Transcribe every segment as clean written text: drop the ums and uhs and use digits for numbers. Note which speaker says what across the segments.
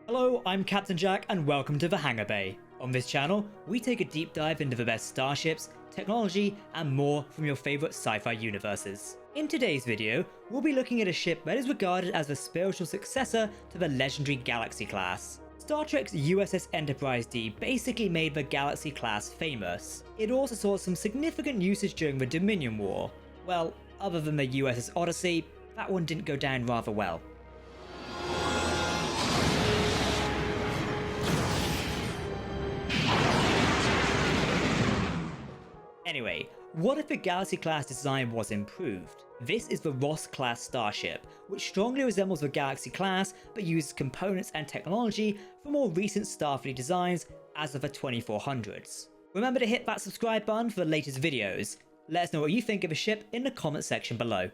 Speaker 1: Hello, I'm Captain Jack and welcome to the Hangar Bay. On this channel, we take a deep dive into the best starships, technology, and more from your favourite sci-fi universes. In today's video, we'll be looking at a ship that is regarded as the spiritual successor to the legendary Galaxy class. Star Trek's USS Enterprise D basically made the Galaxy class famous. It also saw some significant usage during the Dominion War. Well, other than the USS Odyssey, that one didn't go down rather well. Anyway, what if the Galaxy class design was improved? This is the Ross class starship, which strongly resembles the Galaxy class but uses components and technology from more recent Starfleet designs as of the 2400s. Remember to hit that subscribe button for the latest videos. Let us know what you think of the ship in the comment section below.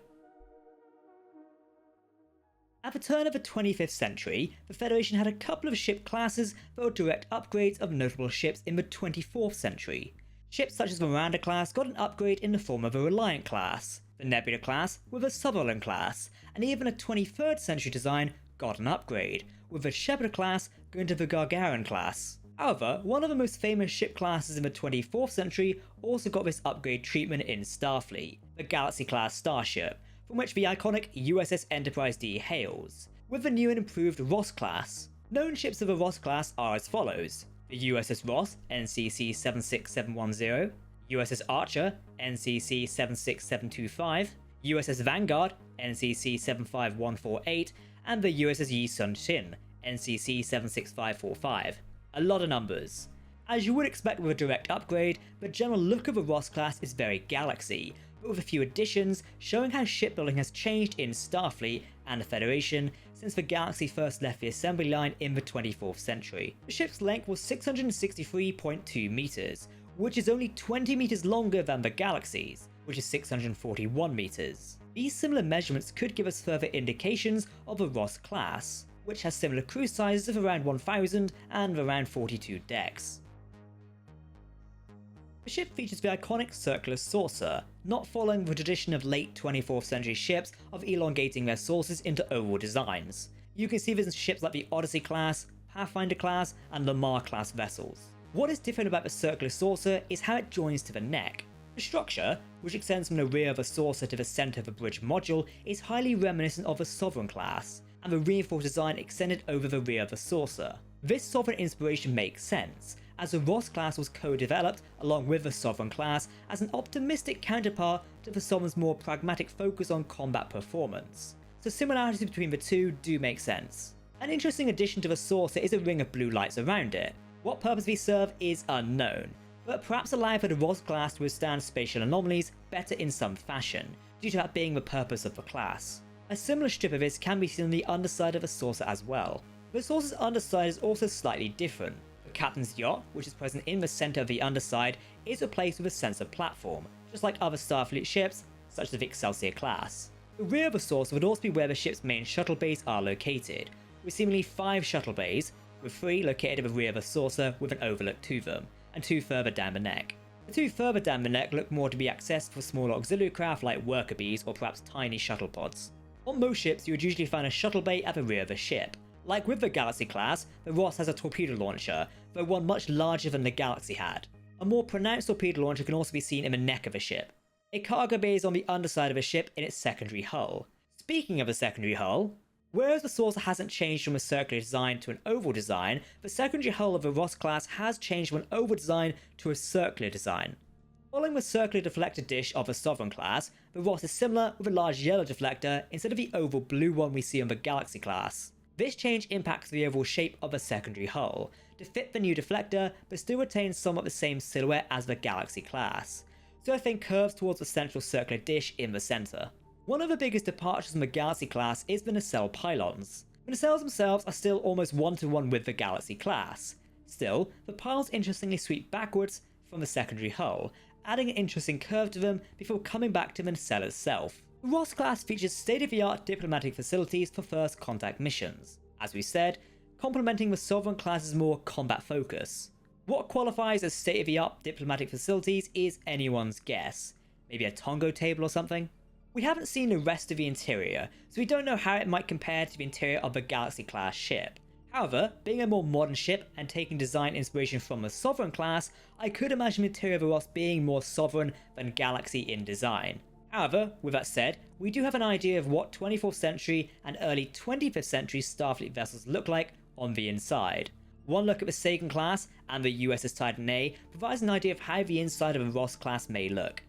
Speaker 1: At the turn of the 25th century, the Federation had a couple of ship classes that were direct upgrades of notable ships in the 24th century. Ships such as the Miranda class got an upgrade in the form of a Reliant class, the Nebula class with a Sutherland class, and even a 23rd century design got an upgrade, with the Shepard class going to the Gagarin class. However, one of the most famous ship classes in the 24th century also got this upgrade treatment in Starfleet, the Galaxy class Starship, from which the iconic USS Enterprise D hails, with the new and improved Ross class. Known ships of the Ross class are as follows: the USS Ross NCC 76710, USS Archer NCC 76725, USS Vanguard NCC 75148, and the USS Yi Sun Shin NCC 76545. A lot of numbers. As you would expect with a direct upgrade, the general look of the Ross class is very Galaxy, but with a few additions showing how shipbuilding has changed in Starfleet and the Federation since the Galaxy first left the assembly line in the 24th century. The ship's length was 663.2 meters, which is only 20 meters longer than the Galaxy's, which is 641 meters. These similar measurements could give us further indications of the Ross class, which has similar crew sizes of around 1,000 and around 42 decks. The ship features the iconic circular saucer, not following the tradition of late 24th century ships of elongating their saucers into oval designs. You can see this in ships like the Odyssey class, Pathfinder class, and Lamar class vessels. What is different about the circular saucer is how it joins to the neck. The structure, which extends from the rear of the saucer to the centre of the bridge module, is highly reminiscent of the Sovereign class, and the reinforced design extended over the rear of the saucer. This Sovereign inspiration makes sense, as the Ross class was co-developed along with the Sovereign class as an optimistic counterpart to the Sovereign's more pragmatic focus on combat performance. So similarities between the two do make sense. An interesting addition to the saucer is a ring of blue lights around it. What purpose these serve is unknown, but perhaps allow for the Ross class to withstand spatial anomalies better in some fashion, due to that being the purpose of the class. A similar strip of this can be seen on the underside of the saucer as well. The saucer's underside is also slightly different. The captain's yacht, which is present in the centre of the underside, is replaced with a sensor platform, just like other Starfleet ships, such as the Excelsior class. The rear of the saucer would also be where the ship's main shuttle bays are located, with seemingly 5 shuttle bays, with 3 located at the rear of the saucer with an overlook to them, and 2 further down the neck. The 2 further down the neck look more to be accessed for smaller auxiliary craft like worker bees or perhaps tiny shuttle pods. On most ships, you would usually find a shuttle bay at the rear of the ship. Like with the Galaxy class, the Ross has a torpedo launcher, though one much larger than the Galaxy had. A more pronounced torpedo launcher can also be seen in the neck of a ship. A cargo bay is on the underside of a ship in its secondary hull. Speaking of the secondary hull, whereas the saucer hasn't changed from a circular design to an oval design, the secondary hull of the Ross class has changed from an oval design to a circular design. Following the circular deflector dish of the Sovereign class, the Ross is similar with a large yellow deflector instead of the oval blue one we see on the Galaxy class. This change impacts the overall shape of the secondary hull, to fit the new deflector but still retains somewhat the same silhouette as the Galaxy class, so everything curves towards the central circular dish in the centre. One of the biggest departures from the Galaxy class is the nacelle pylons. The nacelles themselves are still almost one-to-one with the Galaxy class. Still, the pylons interestingly sweep backwards from the secondary hull, adding an interesting curve to them before coming back to the nacelle itself. The Ross class features state-of-the-art diplomatic facilities for first contact missions, as we said, complementing the Sovereign class's more combat focus. What qualifies as state-of-the-art diplomatic facilities is anyone's guess. Maybe a Tongo table or something? We haven't seen the rest of the interior, so we don't know how it might compare to the interior of the Galaxy class ship. However, being a more modern ship and taking design inspiration from the Sovereign class, I could imagine the interior of a Ross being more sovereign than Galaxy in design. However, with that said, we do have an idea of what 24th century and early 25th century Starfleet vessels look like on the inside. One look at the Sagan class and the USS Titan A provides an idea of how the inside of a Ross class may look.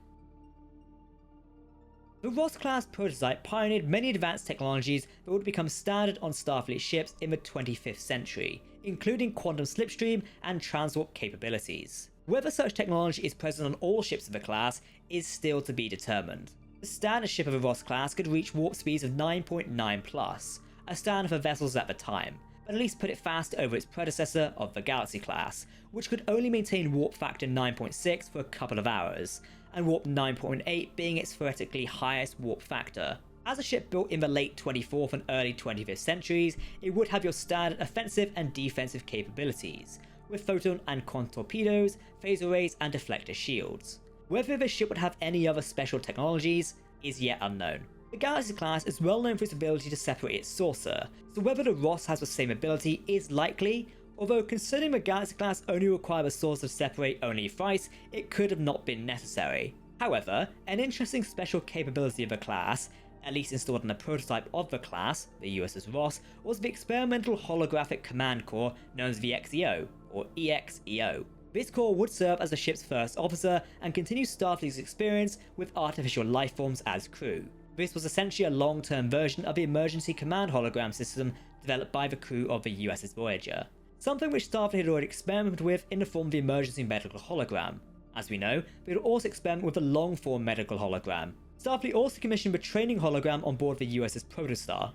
Speaker 1: The Ross class prototype pioneered many advanced technologies that would become standard on Starfleet ships in the 25th century, including quantum slipstream and transwarp capabilities. Whether such technology is present on all ships of the class is still to be determined. The standard ship of the Ross class could reach warp speeds of 9.9+, a standard for vessels at the time, but at least put it fast over its predecessor of the Galaxy class, which could only maintain warp factor 9.6 for a couple of hours, and warp 9.8 being its theoretically highest warp factor. As a ship built in the late 24th and early 25th centuries, it would have your standard offensive and defensive capabilities, with photon and quantum torpedoes, phasor arrays and deflector shields. Whether the ship would have any other special technologies is yet unknown. The Galaxy class is well known for its ability to separate its saucer, so whether the Ross has the same ability is likely, although considering the Galaxy class only required the saucer to separate only thrice, it could have not been necessary. However, an interesting special capability of the class, at least installed in a prototype of the class, the USS Ross, was the experimental holographic command core known as the XEO, or EXEO. This core would serve as the ship's first officer and continue Starfleet's experience with artificial lifeforms as crew. This was essentially a long-term version of the emergency command hologram system developed by the crew of the USS Voyager, something which Starfleet had already experimented with in the form of the emergency medical hologram. As we know, they would also experiment with the long-form medical hologram. Starfleet also commissioned the training hologram on board the USS Protostar.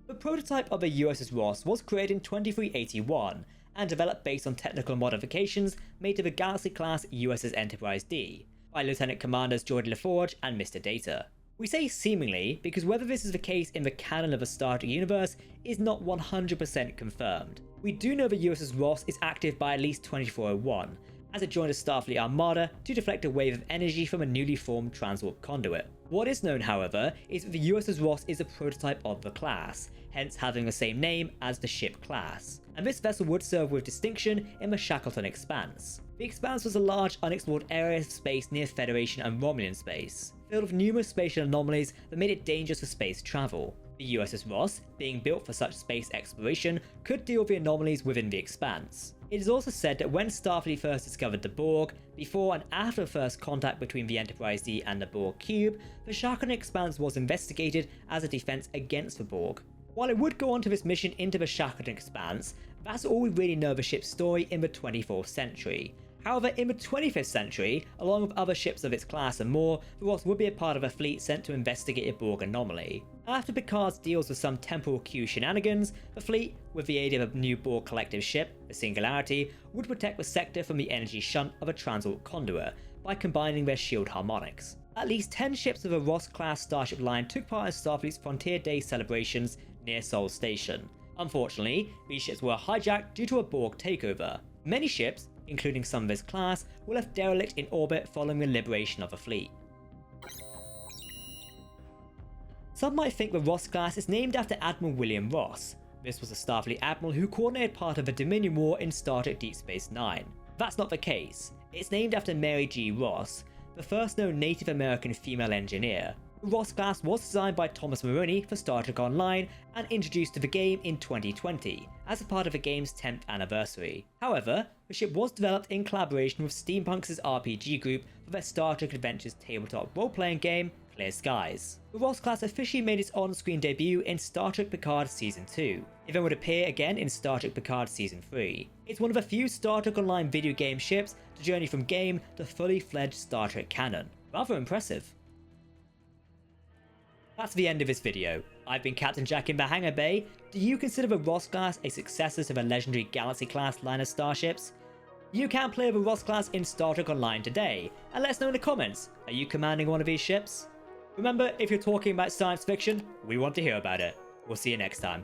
Speaker 1: The prototype of the USS Ross was created in 2381 and developed based on technical modifications made to the Galaxy-class USS Enterprise D by Lieutenant Commanders Geordi LaForge and Mr. Data. We say seemingly because whether this is the case in the canon of the Star Trek universe is not 100% confirmed. We do know the USS Ross is active by at least 2401, as it joined a Starfleet armada to deflect a wave of energy from a newly formed transwarp conduit. What is known, however, is that the USS Ross is a prototype of the class, hence having the same name as the ship class, and this vessel would serve with distinction in the Shackleton Expanse. The Expanse was a large unexplored area of space near Federation and Romulan space, filled with numerous spatial anomalies that made it dangerous for space travel. The USS Ross, being built for such space exploration, could deal with the anomalies within the Expanse. It is also said that when Starfleet first discovered the Borg, before and after the first contact between the Enterprise D and the Borg cube, the Shackleton Expanse was investigated as a defense against the Borg. While it would go on to this mission into the Shackleton Expanse, that's all we really know of the ship's story in the 24th century. However, in the 25th century, along with other ships of its class and more, the Ross would be a part of a fleet sent to investigate a Borg anomaly. After Picard deals with some temporal Q shenanigans, the fleet, with the aid of a new Borg collective ship, the Singularity, would protect the sector from the energy shunt of a transwarp conduit by combining their shield harmonics. At least 10 ships of the Ross-class Starship line took part in Starfleet's Frontier Day celebrations near Sol Station. Unfortunately, these ships were hijacked due to a Borg takeover. Many ships, including some of this class, were left derelict in orbit following the liberation of the fleet. Some might think the Ross class is named after Admiral William Ross. This was a Starfleet admiral who coordinated part of the Dominion War in Star Trek Deep Space Nine. That's not the case. It's named after Mary G. Ross, the first known Native American female engineer. The Ross class was designed by Thomas Maroney for Star Trek Online and introduced to the game in 2020 as a part of the game's 10th anniversary. However, the ship was developed in collaboration with Steampunks' RPG group for their Star Trek Adventures tabletop role-playing game, Clear Skies. The Ross class officially made its on-screen debut in Star Trek Picard Season 2. It then would appear again in Star Trek Picard Season 3. It's one of a few Star Trek Online video game ships to journey from game to fully fledged Star Trek canon. Rather impressive. That's the end of this video. I've been Captain Jack in the Hangar Bay. Do you consider the Ross class a successor to the legendary Galaxy class line of starships? You can play the Ross class in Star Trek Online today, and let us know in the comments, are you commanding one of these ships? Remember, if you're talking about science fiction, we want to hear about it. We'll see you next time.